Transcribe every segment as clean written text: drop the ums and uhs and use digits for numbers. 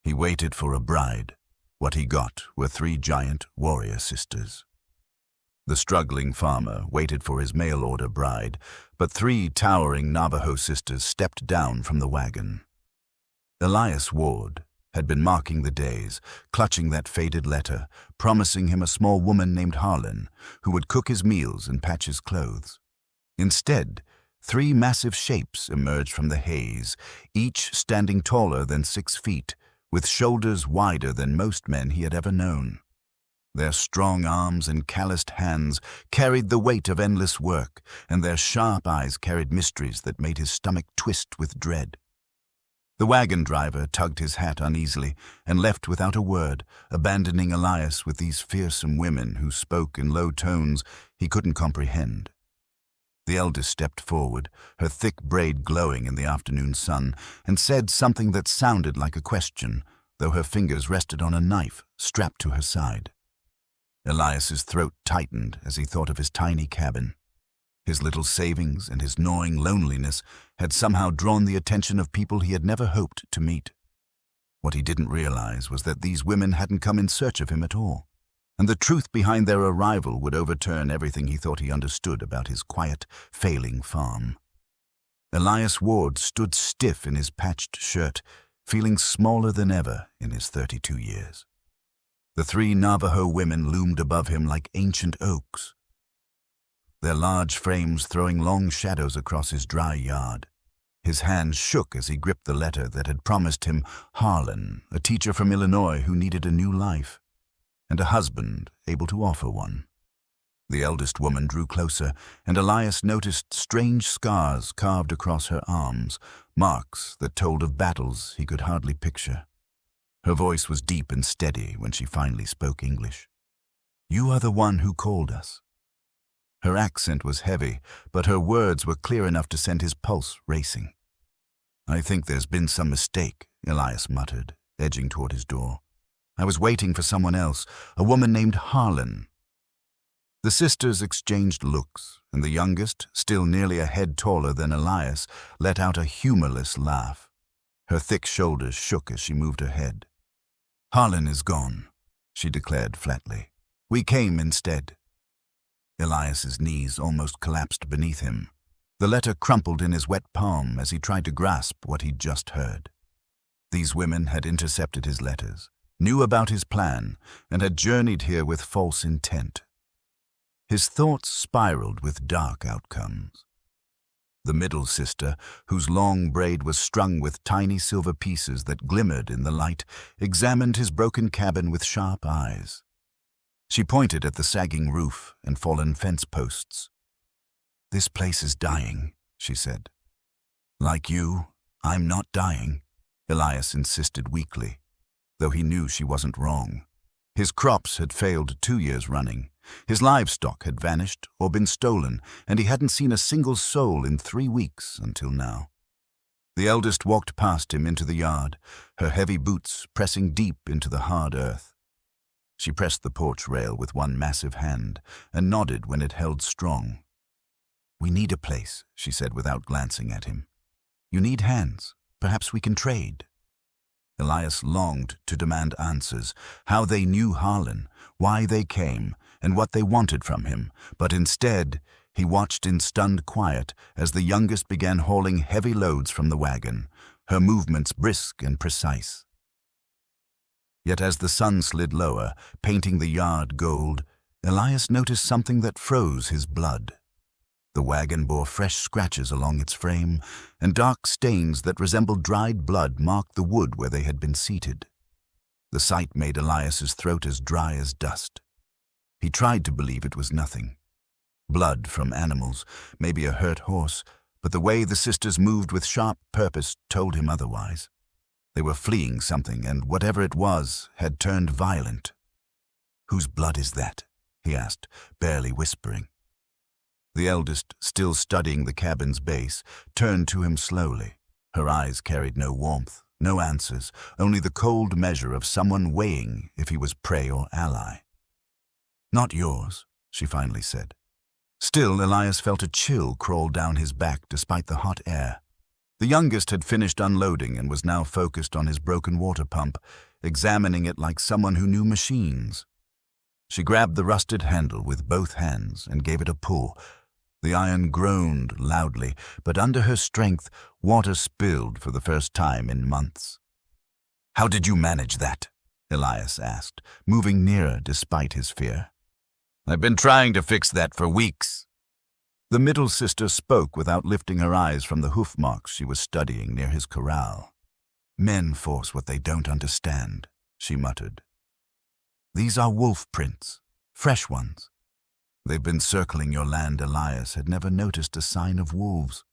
He waited for a bride. What he got were 3 giant warrior sisters. The struggling farmer waited for his mail-order bride, but 3 towering Navajo sisters stepped down from the wagon. Elias Ward had been marking the days, clutching that faded letter, promising him a small woman named Harlan, who would cook his meals and patch his clothes. Instead, 3 massive shapes emerged from the haze, each standing taller than 6 feet, with shoulders wider than most men he had ever known. Their strong arms and calloused hands carried the weight of endless work, and their sharp eyes carried mysteries that made his stomach twist with dread. The wagon driver tugged his hat uneasily and left without a word, abandoning Elias with these fearsome women who spoke in low tones he couldn't comprehend. The eldest stepped forward, her thick braid glowing in the afternoon sun, and said something that sounded like a question, though her fingers rested on a knife strapped to her side. Elias's throat tightened as he thought of his tiny cabin. His little savings and his gnawing loneliness had somehow drawn the attention of people he had never hoped to meet. What he didn't realize was that these women hadn't come in search of him at all, and the truth behind their arrival would overturn everything he thought he understood about his quiet, failing farm. Elias Ward stood stiff in his patched shirt, feeling smaller than ever in his 32 years. The 3 Navajo women loomed above him like ancient oaks, their large frames throwing long shadows across his dry yard. His hands shook as he gripped the letter that had promised him Harlan, a teacher from Illinois who needed a new life, and a husband able to offer one. The eldest woman drew closer, and Elias noticed strange scars carved across her arms, marks that told of battles he could hardly picture. Her voice was deep and steady when she finally spoke English. "You are the one who called us." Her accent was heavy, but her words were clear enough to send his pulse racing. "I think there's been some mistake," Elias muttered, edging toward his door. "I was waiting for someone else, a woman named Harlan." The sisters exchanged looks, and the youngest, still nearly a head taller than Elias, let out a humorless laugh. Her thick shoulders shook as she moved her head. "Harlan is gone," she declared flatly. "We came instead." Elias's knees almost collapsed beneath him. The letter crumpled in his wet palm as he tried to grasp what he'd just heard. These women had intercepted his letters, knew about his plan, and had journeyed here with false intent. His thoughts spiraled with dark outcomes. The middle sister, whose long braid was strung with tiny silver pieces that glimmered in the light, examined his broken cabin with sharp eyes. She pointed at the sagging roof and fallen fence posts. "This place is dying," she said. "Like you, I'm not dying," Elias insisted weakly, though he knew she wasn't wrong. His crops had failed 2 years running. His livestock had vanished or been stolen, and he hadn't seen a single soul in 3 weeks until now. The eldest walked past him into the yard, her heavy boots pressing deep into the hard earth. She pressed the porch rail with one massive hand and nodded when it held strong. "We need a place," she said without glancing at him. "You need hands. Perhaps we can trade." Elias longed to demand answers, how they knew Harlan, why they came, and what they wanted from him, but instead he watched in stunned quiet as the youngest began hauling heavy loads from the wagon, her movements brisk and precise. Yet as the sun slid lower, painting the yard gold, Elias noticed something that froze his blood. The wagon bore fresh scratches along its frame, and dark stains that resembled dried blood marked the wood where they had been seated. The sight made Elias's throat as dry as dust. He tried to believe it was nothing. Blood from animals, maybe a hurt horse, but the way the sisters moved with sharp purpose told him otherwise. They were fleeing something, and whatever it was had turned violent. "Whose blood is that?" he asked, barely whispering. The eldest, still studying the cabin's base, turned to him slowly. Her eyes carried no warmth, no answers, only the cold measure of someone weighing if he was prey or ally. "Not yours," she finally said. Still, Elias felt a chill crawl down his back despite the hot air. The youngest had finished unloading and was now focused on his broken water pump, examining it like someone who knew machines. She grabbed the rusted handle with both hands and gave it a pull. The iron groaned loudly, but under her strength, water spilled for the first time in months. "How did you manage that?" Elias asked, moving nearer despite his fear. "I've been trying to fix that for weeks." The middle sister spoke without lifting her eyes from the hoof marks she was studying near his corral. "Men force what they don't understand," she muttered. "These are wolf prints, fresh ones. They've been circling your land." Elias had never noticed a sign of wolves.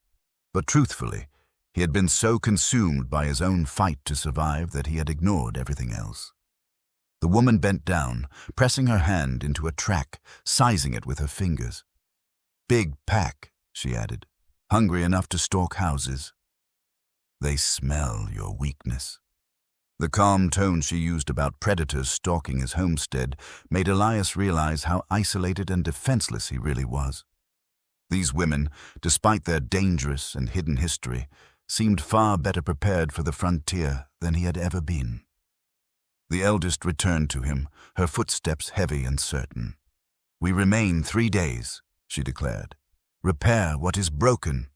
But truthfully, he had been so consumed by his own fight to survive that he had ignored everything else. The woman bent down, pressing her hand into a track, sizing it with her fingers. "Big pack," she added, "hungry enough to stalk houses." "They smell your weakness." The calm tone she used about predators stalking his homestead made Elias realize how isolated and defenseless he really was. These women, despite their dangerous and hidden history, seemed far better prepared for the frontier than he had ever been. The eldest returned to him, her footsteps heavy and certain. "We remain 3 days," she declared. "Repair what is broken.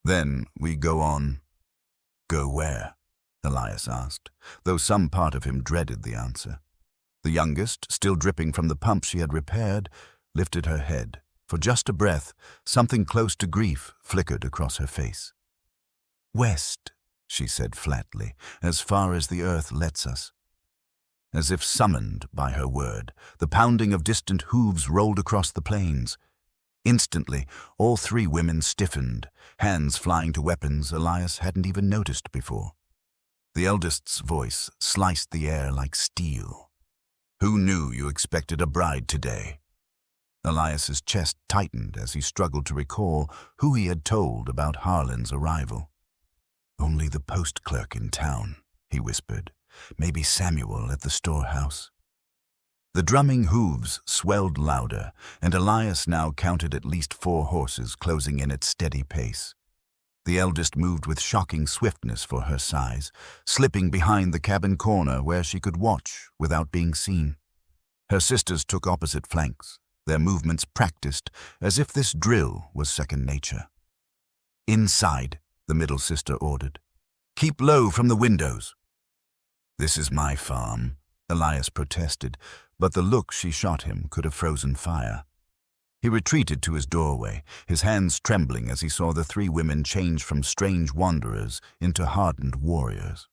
Then we go on." "Go where?" Elias asked, though some part of him dreaded the answer. The youngest, still dripping from the pump she had repaired, lifted her head. For just a breath, something close to grief flickered across her face. "West," she said flatly, "as far as the earth lets us." As if summoned by her word, the pounding of distant hooves rolled across the plains. Instantly, all 3 women stiffened, hands flying to weapons Elias hadn't even noticed before. The eldest's voice sliced the air like steel. "Who knew you expected a bride today?" Elias's chest tightened as he struggled to recall who he had told about Harlan's arrival. "Only the post clerk in town," he whispered. "Maybe Samuel at the storehouse." The drumming hooves swelled louder, and Elias now counted at least 4 horses closing in at steady pace. The eldest moved with shocking swiftness for her size, slipping behind the cabin corner where she could watch without being seen. Her sisters took opposite flanks, their movements practiced as if this drill was second nature. "Inside," the middle sister ordered. "Keep low from the windows." "This is my farm," Elias protested, but the look she shot him could have frozen fire. He retreated to his doorway, his hands trembling as he saw the 3 women change from strange wanderers into hardened warriors.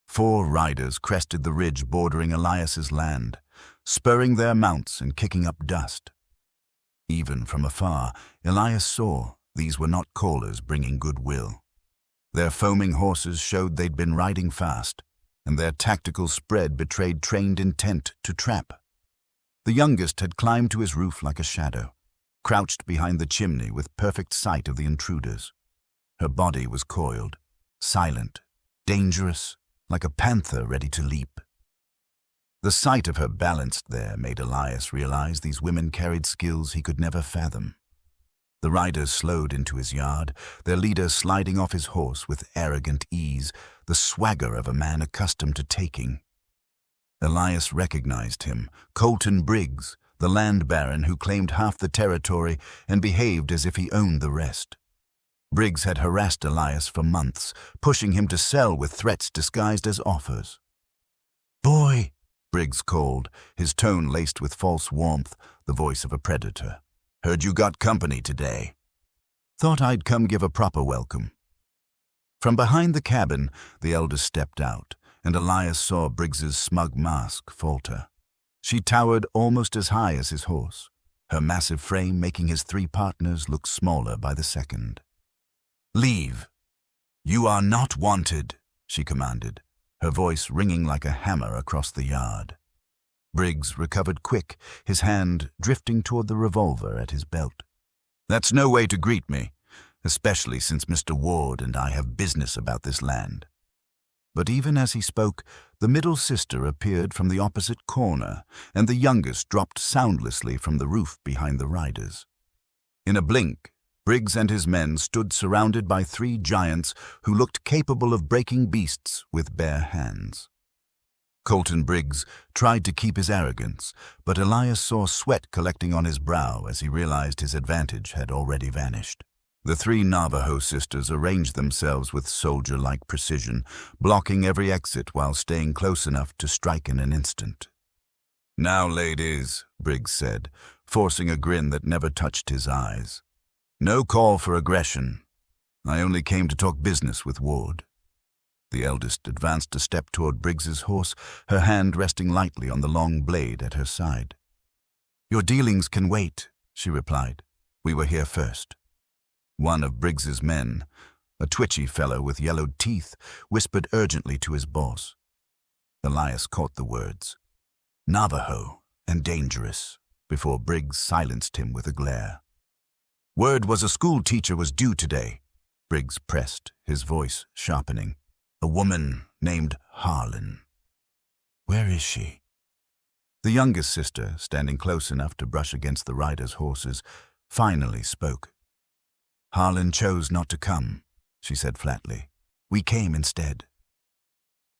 4 riders crested the ridge bordering Elias's land, spurring their mounts and kicking up dust. Even from afar, Elias saw these were not callers bringing goodwill. Their foaming horses showed they'd been riding fast, and their tactical spread betrayed trained intent to trap. The youngest had climbed to his roof like a shadow, crouched behind the chimney with perfect sight of the intruders. Her body was coiled, silent, dangerous, like a panther ready to leap. The sight of her balanced there made Elias realize these women carried skills he could never fathom. The riders slowed into his yard, their leader sliding off his horse with arrogant ease, the swagger of a man accustomed to taking. Elias recognized him, Colton Briggs, the land baron who claimed half the territory and behaved as if he owned the rest. Briggs had harassed Elias for months, pushing him to sell with threats disguised as offers. "Boy," Briggs called, his tone laced with false warmth, the voice of a predator. "Heard you got company today." "Thought I'd come give a proper welcome." From behind the cabin, the eldest stepped out, and Elias saw Briggs's smug mask falter. She towered almost as high as his horse, her massive frame making his 3 partners look smaller by the second. "Leave. You are not wanted," she commanded, her voice ringing like a hammer across the yard. Briggs recovered quick, his hand drifting toward the revolver at his belt. "That's no way to greet me, especially since Mr. Ward and I have business about this land." But even as he spoke, the middle sister appeared from the opposite corner, and the youngest dropped soundlessly from the roof behind the riders. In a blink, Briggs and his men stood surrounded by 3 giants who looked capable of breaking beasts with bare hands. Colton Briggs tried to keep his arrogance, but Elias saw sweat collecting on his brow as he realized his advantage had already vanished. The 3 Navajo sisters arranged themselves with soldier-like precision, blocking every exit while staying close enough to strike in an instant. "Now, ladies," Briggs said, forcing a grin that never touched his eyes. "No call for aggression. I only came to talk business with Ward." The eldest advanced a step toward Briggs's horse, her hand resting lightly on the long blade at her side. "Your dealings can wait," she replied. "We were here first." One of Briggs's men, a twitchy fellow with yellowed teeth, whispered urgently to his boss. Elias caught the words, "Navajo and dangerous," before Briggs silenced him with a glare. "Word was a school teacher was due today," Briggs pressed, his voice sharpening. "A woman named Harlan." "Where is she?" The youngest sister, standing close enough to brush against the riders' horses, finally spoke. "Harlan chose not to come," she said flatly. "We came instead."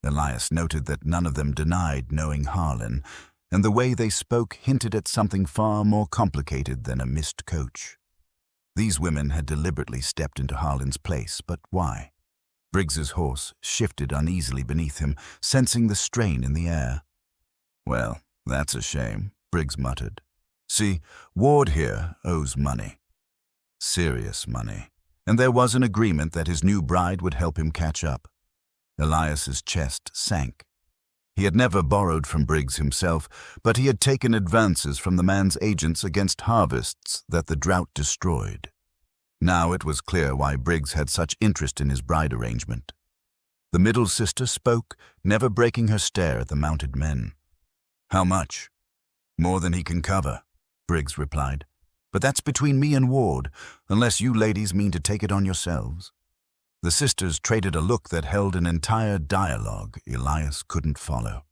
Elias noted that none of them denied knowing Harlan, and the way they spoke hinted at something far more complicated than a missed coach. These women had deliberately stepped into Harlan's place, but why? Briggs's horse shifted uneasily beneath him, sensing the strain in the air. "Well, that's a shame," Briggs muttered. "See, Ward here owes money. Serious money, and there was an agreement that his new bride would help him catch up." Elias's chest sank. He had never borrowed from Briggs himself, but he had taken advances from the man's agents against harvests that the drought destroyed. Now it was clear why Briggs had such interest in his bride arrangement. The middle sister spoke, never breaking her stare at the mounted men. "How much?" "More than he can cover," Briggs replied. "But that's between me and Ward, unless you ladies mean to take it on yourselves." The sisters traded a look that held an entire dialogue Elias couldn't follow.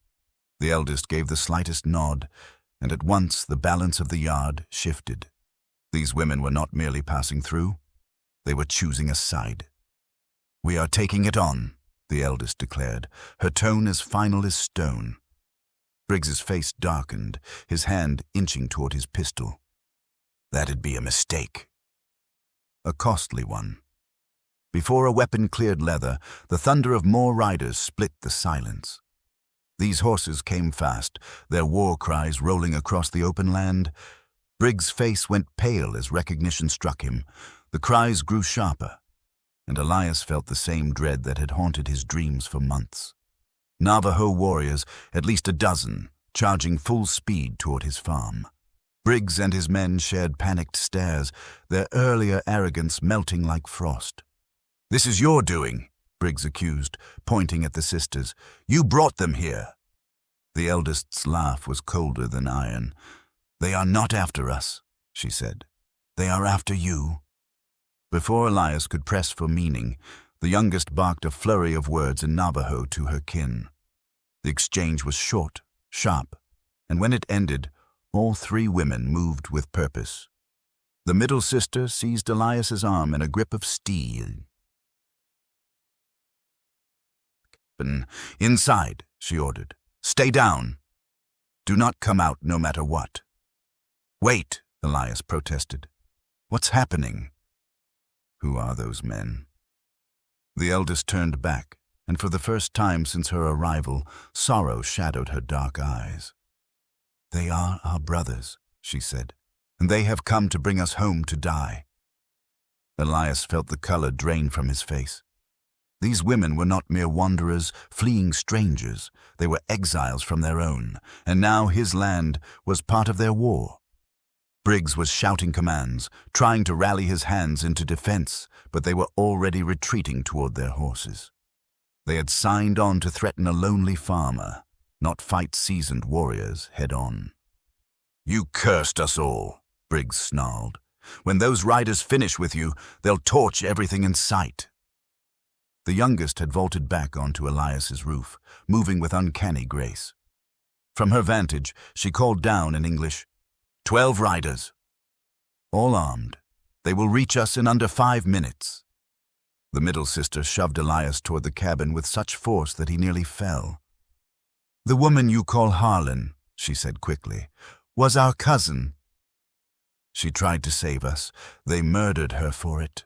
The eldest gave the slightest nod, and at once the balance of the yard shifted. These women were not merely passing through, they were choosing a side. "We are taking it on," the eldest declared, her tone as final as stone. Briggs's face darkened, his hand inching toward his pistol. "That'd be a mistake." A costly one. Before a weapon cleared leather, the thunder of more riders split the silence. These horses came fast, their war cries rolling across the open land. Briggs' face went pale as recognition struck him. The cries grew sharper, and Elias felt the same dread that had haunted his dreams for months. Navajo warriors, at least a dozen, charging full speed toward his farm. Briggs and his men shared panicked stares, their earlier arrogance melting like frost. "This is your doing," Briggs accused, pointing at the sisters. "You brought them here." The eldest's laugh was colder than iron. "They are not after us," she said. "They are after you." Before Elias could press for meaning, the youngest barked a flurry of words in Navajo to her kin. The exchange was short, sharp, and when it ended, all 3 women moved with purpose. The middle sister seized Elias's arm in a grip of steel. "Inside," she ordered. "Stay down. Do not come out no matter what." "Wait," Elias protested. "What's happening?" "Who are those men?" The eldest turned back, and for the first time since her arrival, sorrow shadowed her dark eyes. "They are our brothers," she said, "and they have come to bring us home to die." Elias felt the color drain from his face. These women were not mere wanderers, fleeing strangers. They were exiles from their own, and now his land was part of their war. Briggs was shouting commands, trying to rally his hands into defense, but they were already retreating toward their horses. They had signed on to threaten a lonely farmer, not fight seasoned warriors head-on. "You cursed us all," Briggs snarled. "When those riders finish with you, they'll torch everything in sight." The youngest had vaulted back onto Elias's roof, moving with uncanny grace. From her vantage, she called down in English, 12 riders." All armed, They will reach us in under 5 minutes. The middle sister shoved Elias toward the cabin with such force that he nearly fell. "The woman you call Harlan," she said quickly, "was our cousin. She tried to save us. They murdered her for it."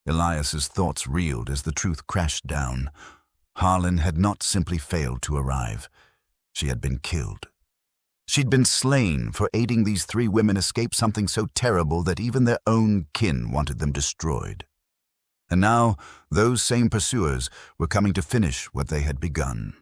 Elias's thoughts reeled as the truth crashed down. Harlan had not simply failed to arrive. She had been killed. She'd been slain for aiding these 3 women escape something so terrible that even their own kin wanted them destroyed. And now, those same pursuers were coming to finish what they had begun.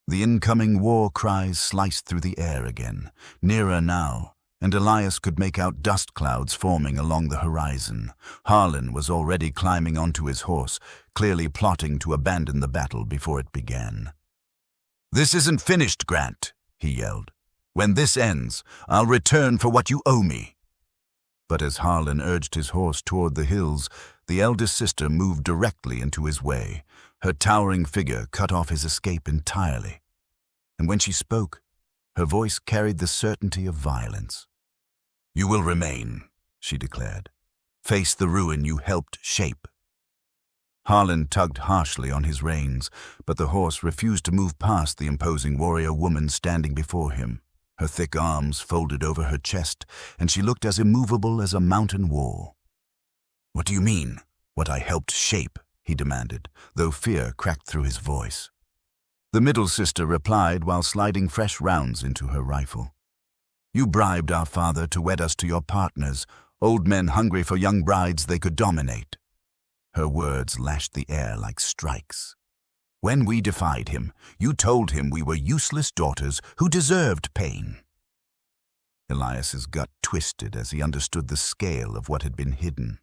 The incoming war cries sliced through the air again, nearer now, and Elias could make out dust clouds forming along the horizon. Harlan was already climbing onto his horse, clearly plotting to abandon the battle before it began. "This isn't finished, Grant," he yelled. "When this ends, I'll return for what you owe me." But as Harlan urged his horse toward the hills, the eldest sister moved directly into his way. Her towering figure cut off his escape entirely. And when she spoke, her voice carried the certainty of violence. "You will remain," she declared. "Face the ruin you helped shape." Harlan tugged harshly on his reins, but the horse refused to move past the imposing warrior woman standing before him. Her thick arms folded over her chest, and she looked as immovable as a mountain wall. "What do you mean, what I helped shape?" he demanded, though fear cracked through his voice. The middle sister replied while sliding fresh rounds into her rifle. "You bribed our father to wed us to your partners, old men hungry for young brides they could dominate." Her words lashed the air like strikes. "When we defied him, you told him we were useless daughters who deserved pain." Elias's gut twisted as he understood the scale of what had been hidden.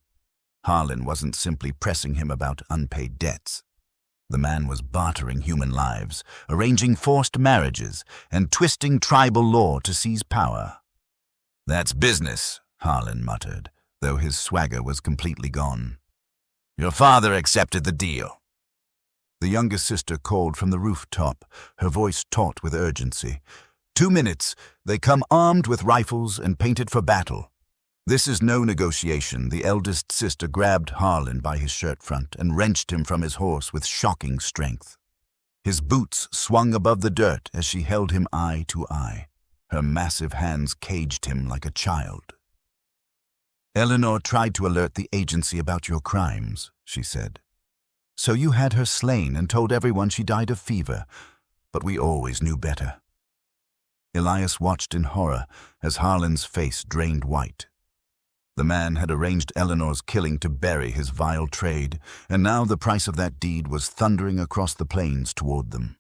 Harlan wasn't simply pressing him about unpaid debts. The man was bartering human lives, arranging forced marriages, and twisting tribal law to seize power. "That's business," Harlan muttered, though his swagger was completely gone. "Your father accepted the deal." The youngest sister called from the rooftop, her voice taut with urgency. 2 minutes. They come armed with rifles and painted for battle." "This is no negotiation." The eldest sister grabbed Harlan by his shirt front and wrenched him from his horse with shocking strength. His boots swung above the dirt as she held him eye to eye. Her massive hands caged him like a child. "Eleanor tried to alert the agency about your crimes," she said. "So you had her slain and told everyone she died of fever, but we always knew better." Elias watched in horror as Harlan's face drained white. The man had arranged Eleanor's killing to bury his vile trade, and now the price of that deed was thundering across the plains toward them.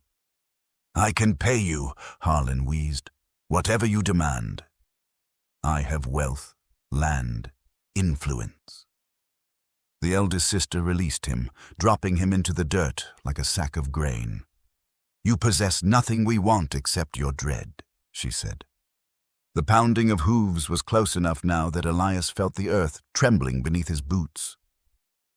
"I can pay you," Harlan wheezed, "whatever you demand. I have wealth, land, influence." The eldest sister released him, dropping him into the dirt like a sack of grain. "You possess nothing we want except your dread," she said. The pounding of hooves was close enough now that Elias felt the earth trembling beneath his boots.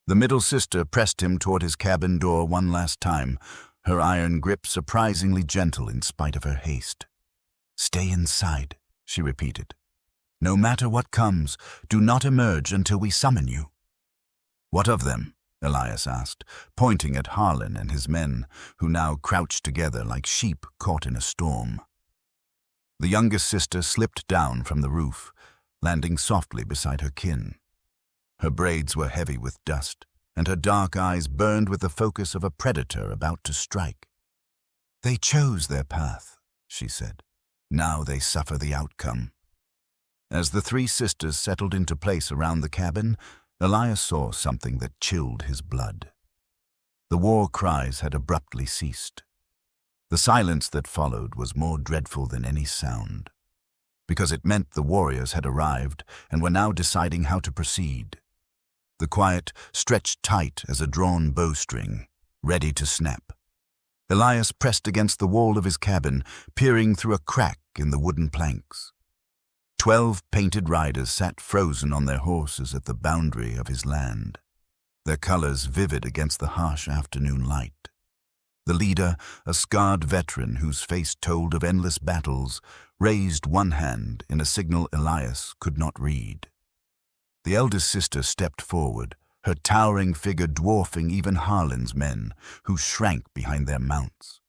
The middle sister pressed him toward his cabin door one last time, her iron grip surprisingly gentle in spite of her haste. "Stay inside," she repeated. "No matter what comes, do not emerge until we summon you." "What of them?" Elias asked, pointing at Harlan and his men, who now crouched together like sheep caught in a storm. The youngest sister slipped down from the roof, landing softly beside her kin. Her braids were heavy with dust, and her dark eyes burned with the focus of a predator about to strike. "They chose their path," she said. "Now they suffer the outcome." As the 3 sisters settled into place around the cabin, Elias saw something that chilled his blood. The war cries had abruptly ceased. The silence that followed was more dreadful than any sound, because it meant the warriors had arrived and were now deciding how to proceed. The quiet stretched tight as a drawn bowstring, ready to snap. Elias pressed against the wall of his cabin, peering through a crack in the wooden planks. 12 painted riders sat frozen on their horses at the boundary of his land, their colors vivid against the harsh afternoon light. The leader, a scarred veteran whose face told of endless battles, raised one hand in a signal Elias could not read. The eldest sister stepped forward, her towering figure dwarfing even Harlan's men, who shrank behind their mounts.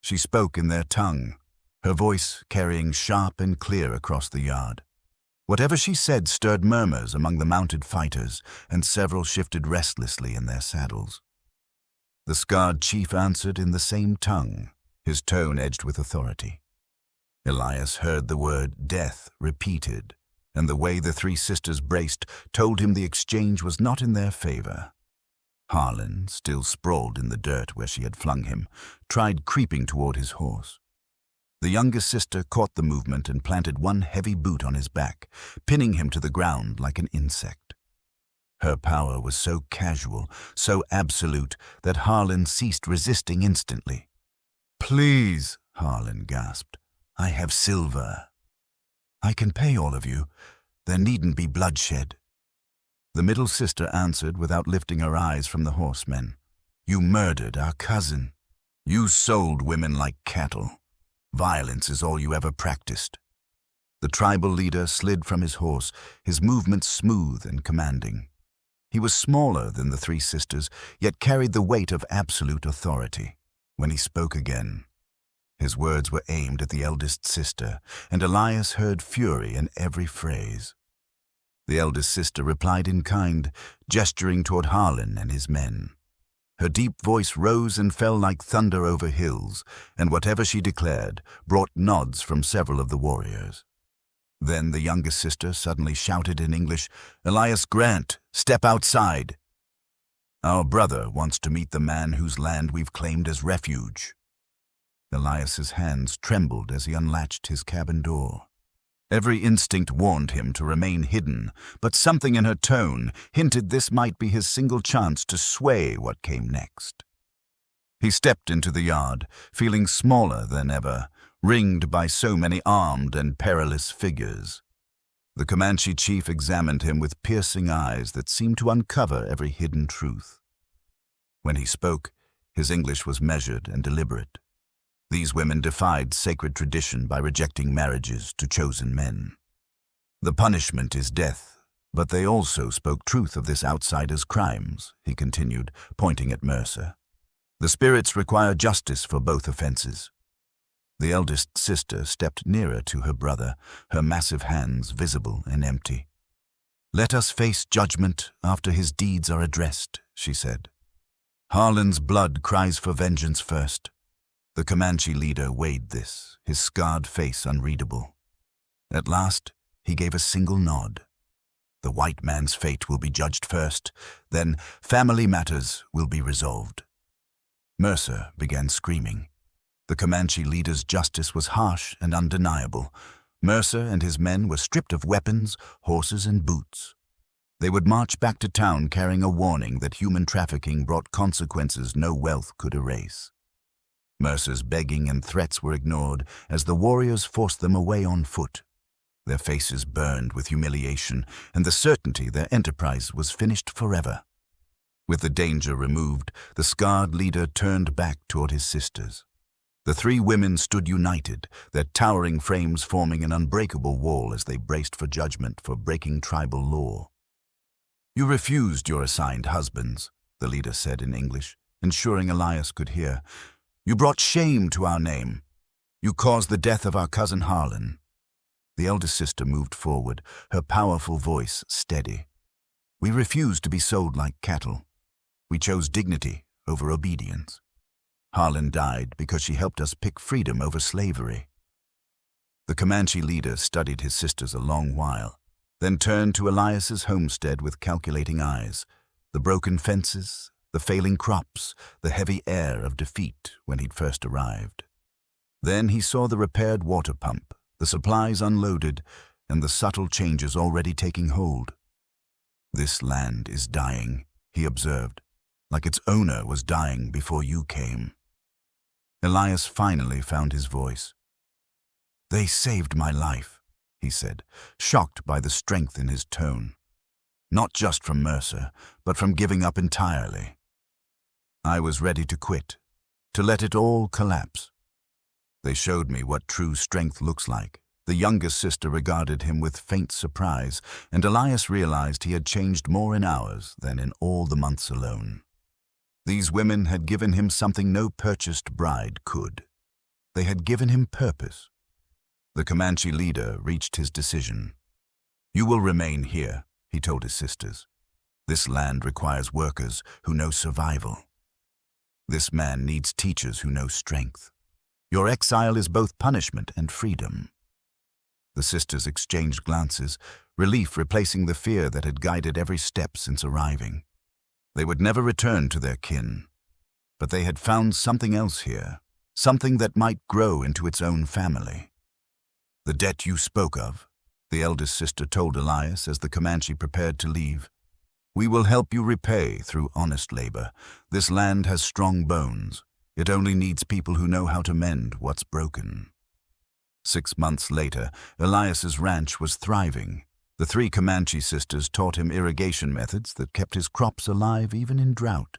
She spoke in their tongue, her voice carrying sharp and clear across the yard. Whatever she said stirred murmurs among the mounted fighters, and several shifted restlessly in their saddles. The scarred chief answered in the same tongue, his tone edged with authority. Elias heard the word death repeated, and the way the three sisters braced told him the exchange was not in their favor. Harlan, still sprawled in the dirt where she had flung him, tried creeping toward his horse. The youngest sister caught the movement and planted one heavy boot on his back, pinning him to the ground like an insect. Her power was so casual, so absolute, that Harlan ceased resisting instantly. "Please," Harlan gasped, "I have silver." "I can pay all of you. There needn't be bloodshed." The middle sister answered without lifting her eyes from the horsemen. "You murdered our cousin. You sold women like cattle. Violence is all you ever practiced." The tribal leader slid from his horse, his movements smooth and commanding. He was smaller than the three sisters, yet carried the weight of absolute authority. When he spoke again, his words were aimed at the eldest sister, and Elias heard fury in every phrase. The eldest sister replied in kind, gesturing toward Harlan and his men. Her deep voice rose and fell like thunder over hills, and whatever she declared brought nods from several of the warriors. Then the youngest sister suddenly shouted in English, "Elias Grant, step outside. Our brother wants to meet the man whose land we've claimed as refuge." Elias's hands trembled as he unlatched his cabin door. Every instinct warned him to remain hidden, but something in her tone hinted this might be his single chance to sway what came next. He stepped into the yard, feeling smaller than ever, ringed by so many armed and perilous figures. The Comanche chief examined him with piercing eyes that seemed to uncover every hidden truth. When he spoke, his English was measured and deliberate. These women defied sacred tradition by rejecting marriages to chosen men. "The punishment is death, but they also spoke truth of this outsider's crimes," he continued, pointing at Mercer. "The spirits require justice for both offenses." The eldest sister stepped nearer to her brother, her massive hands visible and empty. "Let us face judgment after his deeds are addressed," she said. "Harlan's blood cries for vengeance first." The Comanche leader weighed this, his scarred face unreadable. At last, he gave a single nod. "The white man's fate will be judged first, then family matters will be resolved." Mercer began screaming. The Comanche leader's justice was harsh and undeniable. Mercer and his men were stripped of weapons, horses, and boots. They would march back to town carrying a warning that human trafficking brought consequences no wealth could erase. Mercer's begging and threats were ignored as the warriors forced them away on foot. Their faces burned with humiliation and the certainty their enterprise was finished forever. With the danger removed, the scarred leader turned back toward his sisters. The three women stood united, their towering frames forming an unbreakable wall as they braced for judgment for breaking tribal law. "You refused your assigned husbands," the leader said in English, ensuring Elias could hear. "You brought shame to our name. You caused the death of our cousin Harlan." The eldest sister moved forward, her powerful voice steady. "We refused to be sold like cattle. We chose dignity over obedience. Harlan died because she helped us pick freedom over slavery." The Comanche leader studied his sisters a long while, then turned to Elias's homestead with calculating eyes. The broken fences, the failing crops, the heavy air of defeat when he'd first arrived. Then he saw the repaired water pump, the supplies unloaded, and the subtle changes already taking hold. "This land is dying," he observed, "like its owner was dying before you came." Elias finally found his voice. "They saved my life," he said, shocked by the strength in his tone. "Not just from Mercer, but from giving up entirely. I was ready to quit, to let it all collapse. They showed me what true strength looks like, The youngest sister regarded him with faint surprise, and Elias realized he had changed more in hours than in all the months alone. These women had given him something no purchased bride could. They had given him purpose. The Comanche leader reached his decision. "You will remain here," he told his sisters. "This land requires workers who know survival. This man needs teachers who know strength. Your exile is both punishment and freedom." The sisters exchanged glances, relief replacing the fear that had guided every step since arriving. They would never return to their kin, but they had found something else here, something that might grow into its own family. "The debt you spoke of," the eldest sister told Elias as the Comanche prepared to leave. "We will help you repay through honest labor. This land has strong bones. It only needs people who know how to mend what's broken." 6 months later, Elias's ranch was thriving. The 3 Comanche sisters taught him irrigation methods that kept his crops alive even in drought.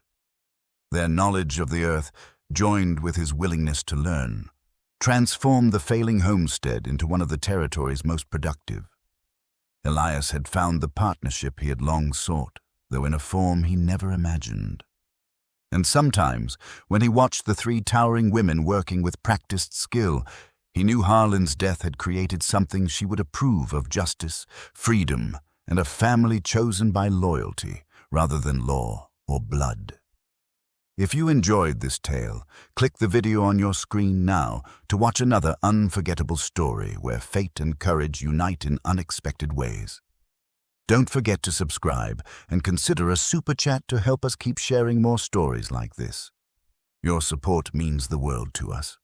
Their knowledge of the earth, joined with his willingness to learn, transformed the failing homestead into one of the territory's most productive. Elias had found the partnership he had long sought, though in a form he never imagined. And sometimes, when he watched the 3 towering women working with practiced skill, he knew Harlan's death had created something she would approve of: justice, freedom, and a family chosen by loyalty rather than law or blood. If you enjoyed this tale, click the video on your screen now to watch another unforgettable story where fate and courage unite in unexpected ways. Don't forget to subscribe and consider a super chat to help us keep sharing more stories like this. Your support means the world to us.